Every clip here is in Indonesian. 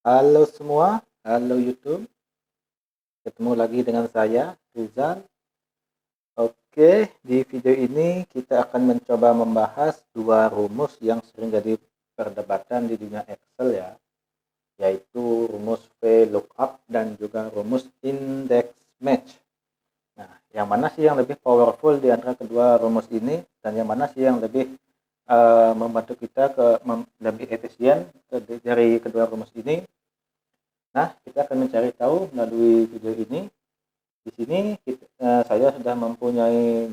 Halo semua, halo YouTube. Ketemu lagi dengan saya, Rizal. Oke, di video ini kita akan mencoba membahas dua rumus yang sering jadi perdebatan di dunia Excel ya, yaitu rumus VLOOKUP dan juga rumus index match. Nah, yang mana sih yang lebih powerful di antara kedua rumus ini dan yang mana sih yang lebih membantu kita lebih efisien dari kedua rumus ini? Nah, kita akan mencari tahu melalui video ini. Di sini saya sudah mempunyai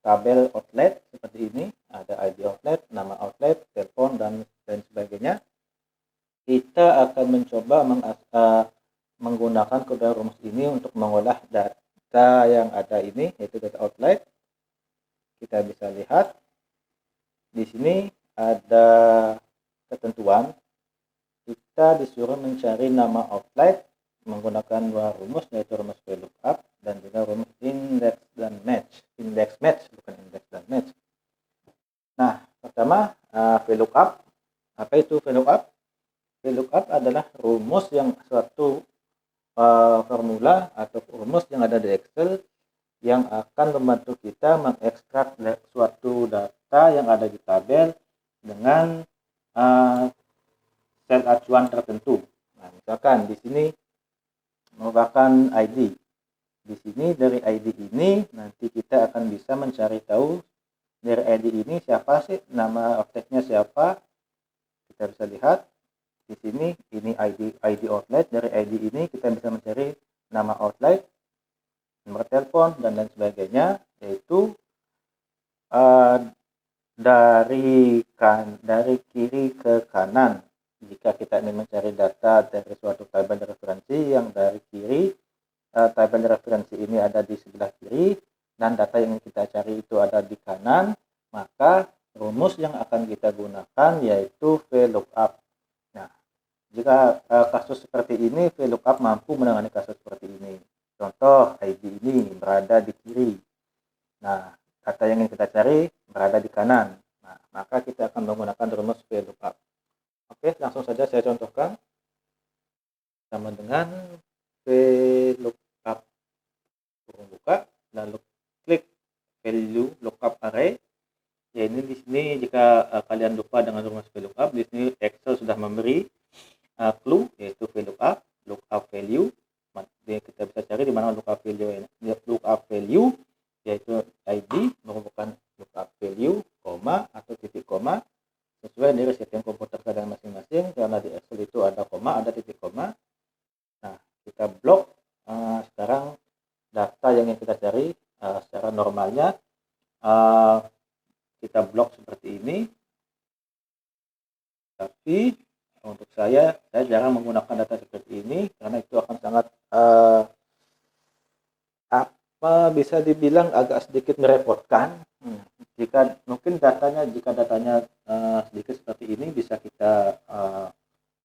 tabel outlet seperti ini, ada ID outlet, nama outlet, telepon, dan lain sebagainya. Kita akan mencoba menggunakan kode rumus ini untuk mengolah data yang ada ini, yaitu data outlet. Kita bisa lihat di sini ada ketentuan. Kita disuruh mencari nama outlet menggunakan dua rumus, yaitu rumus VLOOKUP dan juga rumus index dan match. Index match, bukan index dan match. Nah, pertama VLOOKUP. Apa itu VLOOKUP? VLOOKUP adalah rumus yang suatu formula atau rumus yang ada di Excel yang akan membantu kita mengekstrak suatu data yang ada di tabel dengan sel acuan tertentu. Nah, misalkan di sini merupakan ID. Di sini dari ID ini nanti kita akan bisa mencari tahu dari ID ini siapa sih, nama outletnya siapa. Kita bisa lihat di sini ini ID outlet. Dari ID ini kita bisa mencari nama outlet, nomor telepon, dan lain sebagainya, yaitu dari kiri ke kanan. Jika kita ingin mencari data dari suatu tabel referensi, yang dari kiri tabel referensi ini ada di sebelah kiri dan data yang kita cari itu ada di kanan, maka rumus yang akan kita gunakan yaitu VLOOKUP. Nah, jika kasus seperti ini, VLOOKUP mampu menangani kasus seperti ini. Contoh, ID ini berada di kiri. Nah, data yang ingin kita cari berada di kanan. Nah, maka kita akan menggunakan rumus VLOOKUP. Oke, langsung saja saya contohkan. Sama dengan VLOOKUP kurung buka, lalu klik value lookup array. Ya, ini di sini jika kalian lupa dengan rumus VLOOKUP, di sini Excel sudah memberi clue, yaitu VLOOKUP, lookup value. Kita bisa cari di mana lookup value, yaitu ID merupakan lookup value, koma atau titik koma, sesuai dari setting komputer kalian masing-masing, karena di Excel itu ada koma, ada titik koma. Nah, kita blok sekarang data yang ingin kita cari. Secara normalnya kita blok seperti ini, tapi untuk saya jarang menggunakan data seperti ini karena itu akan sangat bisa dibilang agak sedikit merepotkan. Jika datanya sedikit seperti ini bisa kita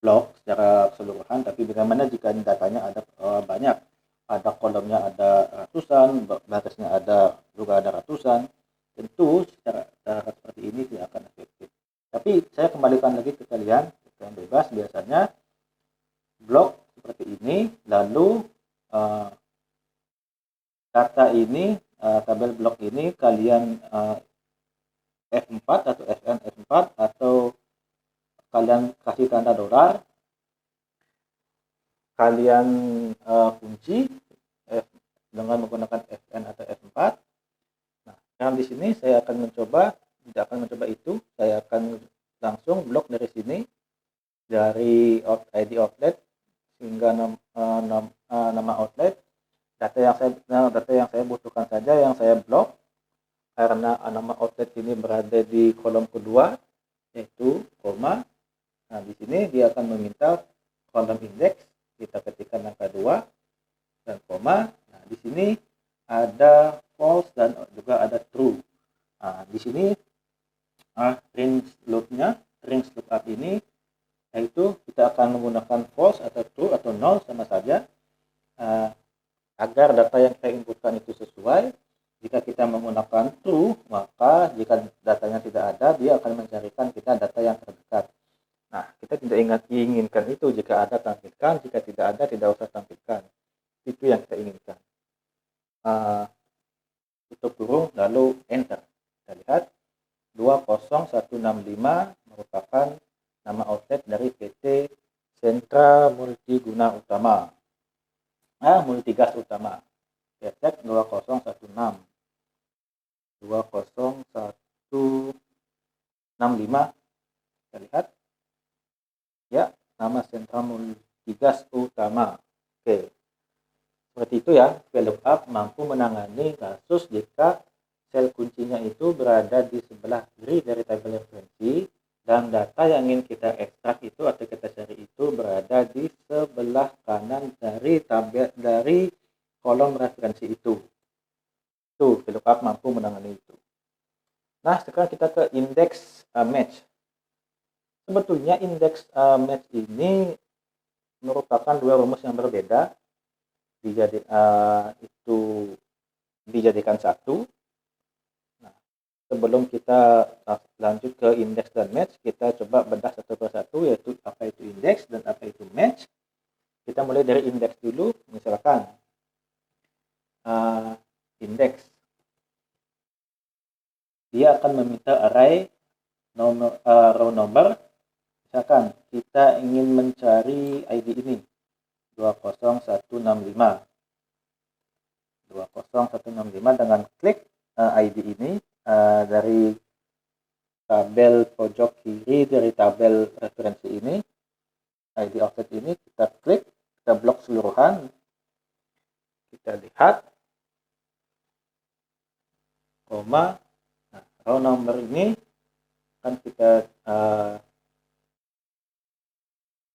blok secara keseluruhan, tapi bagaimana jika datanya ada banyak, ada kolomnya ada ratusan, batasnya juga ada ratusan, tentu secara seperti ini tidak akan efektif. Tapi saya kembalikan lagi ke kalian yang bebas, biasanya blok seperti ini, lalu data ini, tabel blok ini kalian F4 atau FN F4 atau kalian kasih tanda dolar, kalian kunci dengan menggunakan FN atau F4. Nah, sekarang di sini saya akan tidak akan mencoba itu, saya akan langsung blok dari sini, dari ID outlet hingga nama outlet. Data yang saya butuhkan saja yang saya blok, karena nama outlet ini berada di kolom kedua, yaitu koma. Nah, di sini dia akan meminta kolom indeks, kita ketikkan angka 2 dan koma. Nah, di sini ada false dan juga ada true. Nah, di sini range lookup ini, yaitu kita akan menggunakan false atau true atau null sama saja, agar data yang kita inputkan itu sesuai. Jika kita menggunakan true, maka jika datanya tidak ada, dia akan mencarikan kita data yang terdekat. Nah, kita tidak diinginkan itu. Jika ada, tampilkan. Jika tidak ada, tidak usah tampilkan. Itu yang kita inginkan. Tutup kurung, lalu enter. Kita lihat 20165 merupakan nama outlet dari PT Sentra Multiguna Utama, Multigas Utama. Kita cek 2016 20165. Kita lihat ya, nama Sentra Multigas Utama. Oke, seperti itu ya. VLOOKUP mampu menangani kasus jika sel kuncinya itu berada di sebelah kiri dari tabel referensi dan data yang ingin kita ekstrak itu atau kita cari itu berada di sebelah kanan dari kolom referensi itu. Itu VLOOKUP mampu menangani itu. Nah, sekarang kita ke index match. Sebetulnya index match ini merupakan dua rumus yang berbeda. Itu dijadikan satu. Sebelum kita lanjut ke indeks dan match, kita coba bedah satu persatu, yaitu apa itu indeks dan apa itu match. Kita mulai dari indeks dulu. Misalkan indeks, dia akan meminta array row number. Misalkan kita ingin mencari ID ini 20165 dengan klik ID ini dari tabel pojok kiri dari tabel referensi ini, ID offset ini kita klik, kita blok keseluruhan, kita lihat koma. Nah, row number ini kan kita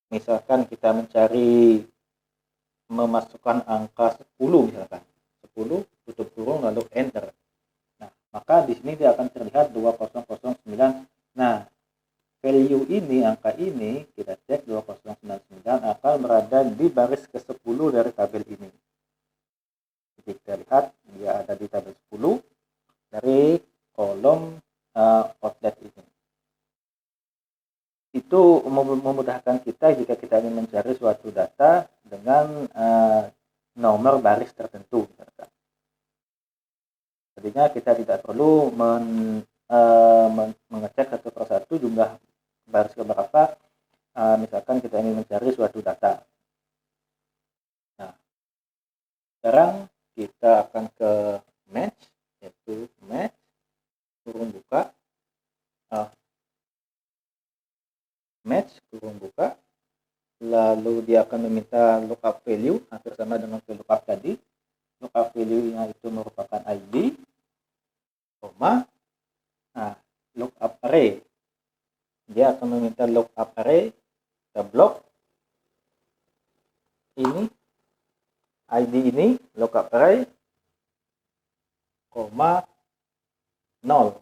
misalkan kita mencari memasukkan angka 10, misalkan 10, tutup kurung lalu enter. Maka di sini dia akan terlihat 2009. Nah, value ini, angka ini, kita cek 2099 akan berada di baris ke-10 dari tabel ini. Jadi kita lihat dia ada di tabel 10 dari kolom outlet ini. Itu memudahkan kita jika kita ingin mencari suatu data dengan nomor baris tertentu. Jadinya kita tidak perlu mengecek satu persatu jumlah baris keberapa, misalkan kita ingin mencari suatu data. Nah, sekarang kita akan ke match, yaitu match kurung buka, match kurung buka, lalu dia akan meminta lookup value, hampir sama dengan VLOOKUP tadi. Lookup value-nya itu merupakan ID, koma, lookup array. Dia akan meminta lookup array, kita blok ini, ID ini, lookup array, koma, 0.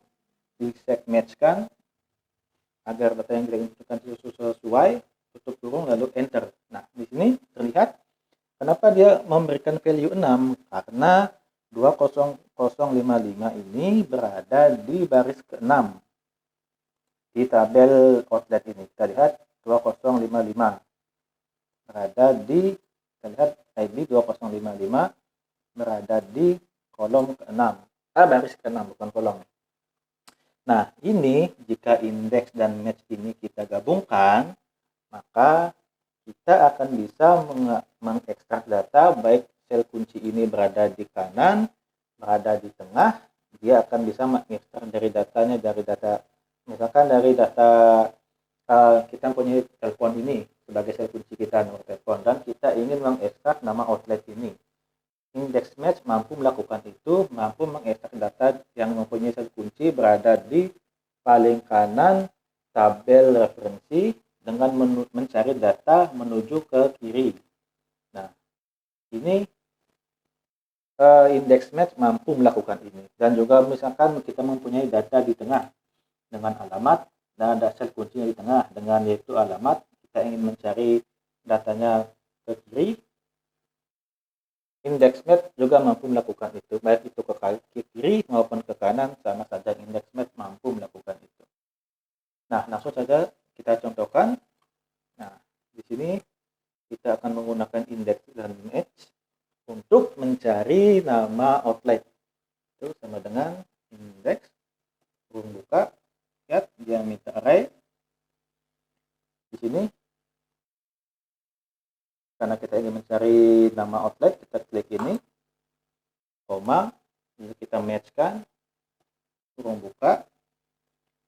Di-set match-kan agar data yang kita inputkan sesuai, tutup kurung lalu enter. Nah, di sini terlihat kenapa dia memberikan value 6? Karena 20055 ini berada di baris ke-6 di tabel outlet ini. Kita lihat 2055 berada di, kita lihat ID 2055 berada di kolom ke-6. Baris ke-6, bukan kolom. Nah, ini jika indeks dan match ini kita gabungkan, maka kita akan bisa mengekstrak data, baik sel kunci ini berada di kanan, berada di tengah, dia akan bisa mengekstrak dari datanya, dari data, misalkan dari data kita punya telepon ini sebagai sel kunci kita, nomor telepon, dan kita ingin mengekstrak nama outlet ini. Index match mampu melakukan itu, mampu mengekstrak data yang mempunyai sel kunci berada di paling kanan tabel referensi, dengan mencari data menuju ke kiri. Nah, ini index match mampu melakukan ini. Dan juga misalkan kita mempunyai data di tengah dengan alamat, dan ada sel kuncinya di tengah dengan yaitu alamat, kita ingin mencari datanya ke kiri, index match juga mampu melakukan itu, baik itu ke kiri maupun ke kanan, sama saja index match mampu melakukan itu. Nah, langsung saja kita contohkan. Nah, di sini kita akan menggunakan index dan match untuk mencari nama outlet. Itu sama dengan index kurung buka, lihat dia minta array. Di sini karena kita ingin mencari nama outlet, kita klik ini, koma, kita matchkan kurung buka,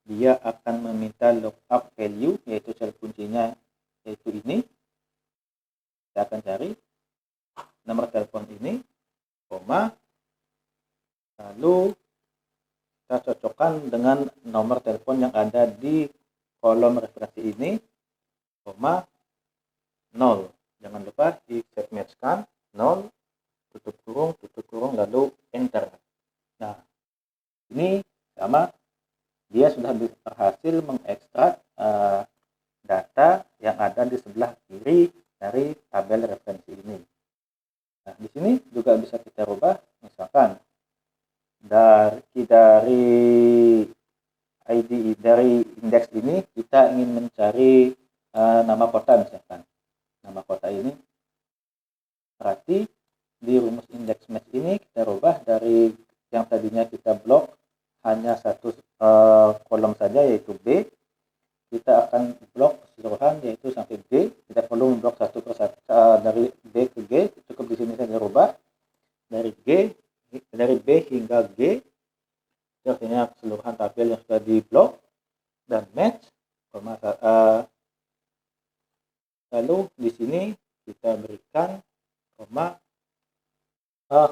dia akan meminta lookup value, yaitu sel kuncinya yaitu ini. Kita akan cari nomor telepon ini, koma, lalu kita cocokkan dengan nomor telepon yang ada di kolom referensi ini, koma, 0. Jangan lupa di set matchkan 0, tutup kurung, lalu enter. Nah, ini sama, dia sudah berhasil mengekstrak data yang ada di sebelah kiri dari tabel referensi ini. Nah, di sini juga bisa kita rubah, misalkan dari ID dari indeks ini kita ingin mencari nama kota, misalkan nama kota ini, berarti di rumus indeks match ini kita rubah dari yang tadinya kita blok hanya satu kolom saja yaitu B, kita akan blok keseluruhan yaitu sampai G. Tidak perlu memblok satu persatu dari B ke G, cukup di sini saja rubah dari B hingga G, artinya keseluruhan tabel yang sudah diblok, dan match, lalu di sini kita berikan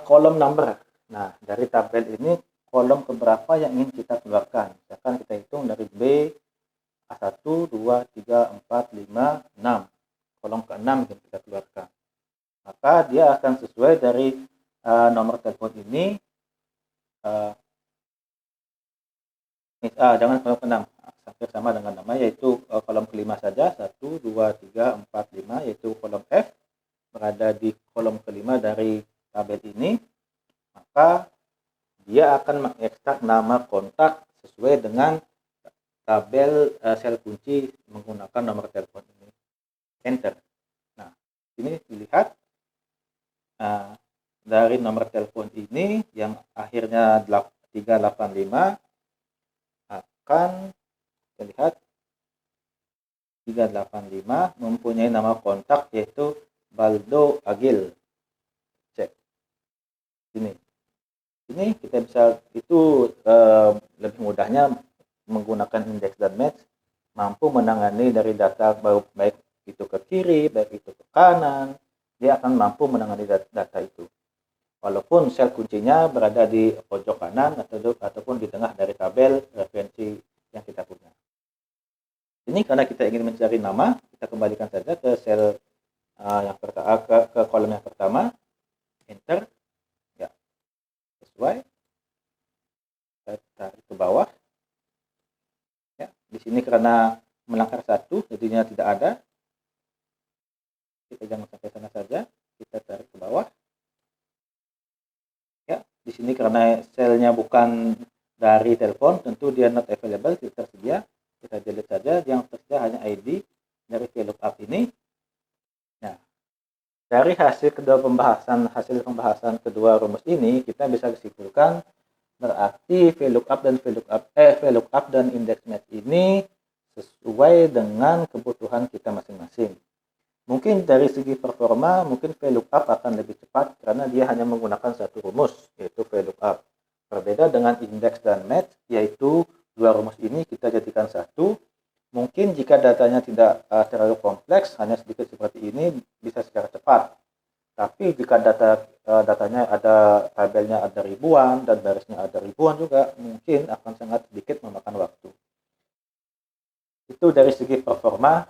kolom number. Nah, dari tabel ini kolom keberapa yang ingin kita keluarkan. Misalkan kita hitung dari B A1, 2, 3, 4, 5, 6. Kolom ke-6 yang kita keluarkan. Maka dia akan sesuai dari nomor telepon ini. Jangan kolom ke-6. Hampir sama dengan nama, yaitu kolom ke-5 saja. 1, 2, 3, 4, 5, yaitu kolom F. Berada di kolom ke-5 dari tabel ini. Maka dia akan mengekstrak nama kontak sesuai dengan tabel sel kunci menggunakan nomor telepon ini. Enter. Nah, ini dilihat dari nomor telepon ini yang akhirnya 385 akan terlihat 385 mempunyai nama kontak yaitu Baldo Agil. Cek ini kita bisa itu lebih mudahnya menggunakan indeks dan match mampu menangani dari data baik itu ke kiri, baik itu ke kanan, dia akan mampu menangani data itu. Walaupun sel kuncinya berada di pojok kanan ataupun di tengah dari tabel referensi yang kita punya. Ini karena kita ingin mencari nama, kita kembalikan saja ke sel yang pertama, ke kolom yang pertama, enter, ya sesuai. Kita tarik ke bawah. Ya, di sini karena melanggar satu, jadinya tidak ada. Kita jangan sampai sana saja. Kita tarik ke bawah. Ya, di sini karena selnya bukan dari telepon, tentu dia not available, tidak tersedia. Kita delete saja. Yang tersedia hanya ID dari VLOOKUP ini. Nah, dari hasil pembahasan kedua rumus ini, kita bisa disimpulkan berarti VLOOKUP dan index match ini sesuai dengan kebutuhan kita masing-masing. Mungkin dari segi performa, mungkin VLOOKUP akan lebih cepat karena dia hanya menggunakan satu rumus, yaitu VLOOKUP. Berbeda dengan index dan match, yaitu dua rumus ini kita jadikan satu. Mungkin jika datanya tidak terlalu kompleks, hanya sedikit seperti ini, bisa secara cepat. Tapi jika datanya ada tabelnya ada ribuan dan barisnya ada ribuan juga, mungkin akan sangat sedikit memakan waktu. Itu dari segi performa,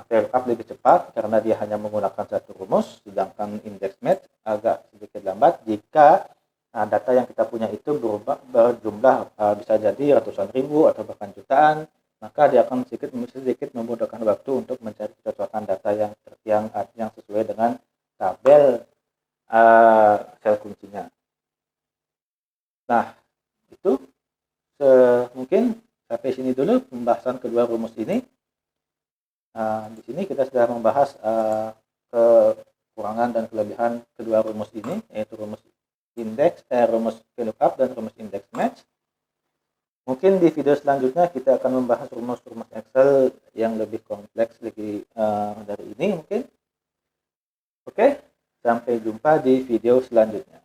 VLOOKUP lebih cepat karena dia hanya menggunakan satu rumus, sedangkan index match agak sedikit lambat jika data yang kita punya itu berjumlah bisa jadi ratusan ribu atau bahkan jutaan, maka dia akan sedikit memudahkan waktu untuk mencari kecocokan data yang sesuai dengan tabel sel kuncinya. Nah, itu mungkin sampai sini dulu pembahasan kedua rumus ini. Di sini kita sudah membahas membahas kekurangan dan kelebihan kedua rumus ini, yaitu rumus rumus VLOOKUP dan rumus index match. Mungkin di video selanjutnya kita akan membahas rumus-rumus Excel yang lebih kompleks lagi dari ini mungkin. Oke, sampai jumpa di video selanjutnya.